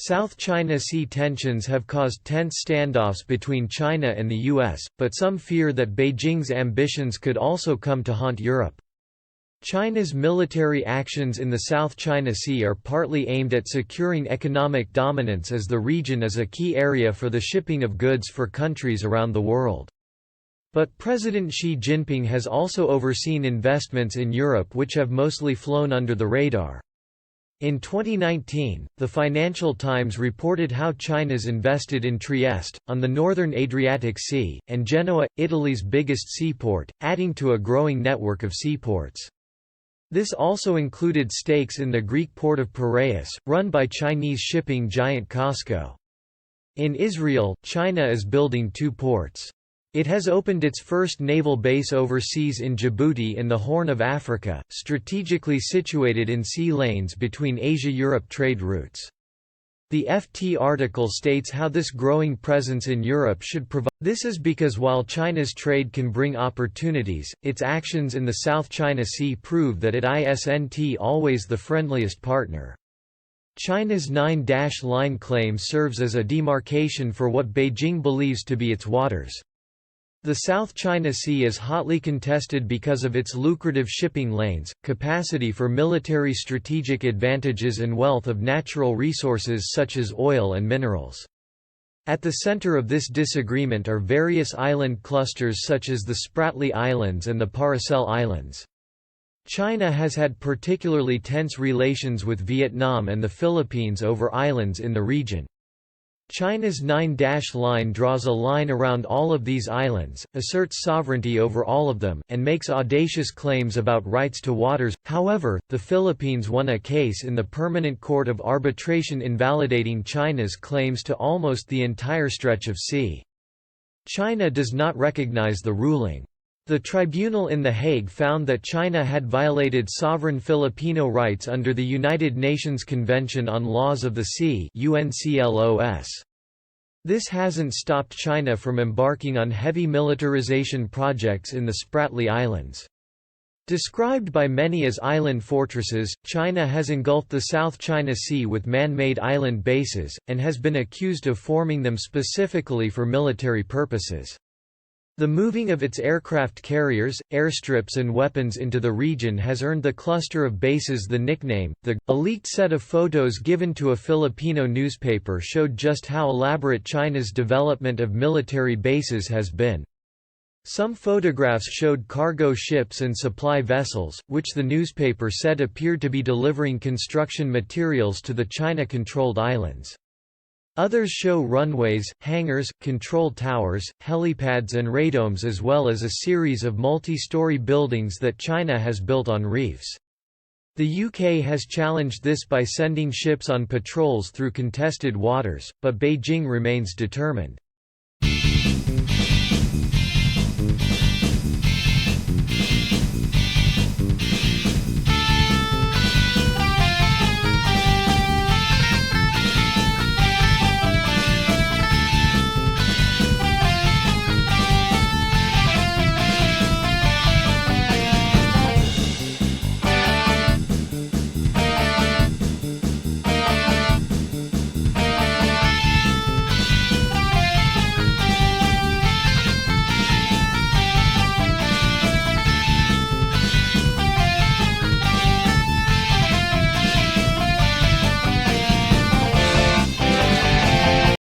South China Sea tensions have caused tense standoffs between China and the US, but some fear that Beijing's ambitions could also come to haunt Europe. China's military actions in the South China Sea are partly aimed at securing economic dominance, as the region is a key area for the shipping of goods for countries around the world. But President Xi Jinping has also overseen investments in Europe which have mostly flown under the radar. In 2019, the Financial Times reported how China's invested in Trieste, on the northern Adriatic Sea, and Genoa, Italy's biggest seaport, adding to a growing network of seaports. This also included stakes in the Greek port of Piraeus, run by Chinese shipping giant COSCO. In Israel, China is building 2 ports. It has opened its first naval base overseas in Djibouti in the Horn of Africa, strategically situated in sea lanes between Asia-Europe trade routes. The FT article states how this growing presence in Europe should provide. This is because while China's trade can bring opportunities, its actions in the South China Sea prove that it isn't always the friendliest partner. China's 9-line claim serves as a demarcation for what Beijing believes to be its waters. The South China Sea is hotly contested because of its lucrative shipping lanes, capacity for military strategic advantages and wealth of natural resources such as oil and minerals. At the center of this disagreement are various island clusters such as the Spratly Islands and the Paracel Islands. China has had particularly tense relations with Vietnam and the Philippines over islands in the region. China's 9-line draws a line around all of these islands, asserts sovereignty over all of them, and makes audacious claims about rights to waters. However, the Philippines won a case in the Permanent Court of Arbitration invalidating China's claims to almost the entire stretch of sea. China does not recognize the ruling. The tribunal in The Hague found that China had violated sovereign Filipino rights under the United Nations Convention on Laws of the Sea (UNCLOS). This hasn't stopped China from embarking on heavy militarization projects in the Spratly Islands. Described by many as island fortresses, China has engulfed the South China Sea with man-made island bases, and has been accused of forming them specifically for military purposes. The moving of its aircraft carriers, airstrips and weapons into the region has earned the cluster of bases the nickname. A leaked set of photos given to a Filipino newspaper showed just how elaborate China's development of military bases has been. Some photographs showed cargo ships and supply vessels, which the newspaper said appeared to be delivering construction materials to the China-controlled islands. Others show runways, hangars, control towers, helipads and radomes, as well as a series of multi-story buildings that China has built on reefs. The UK has challenged this by sending ships on patrols through contested waters, but Beijing remains determined.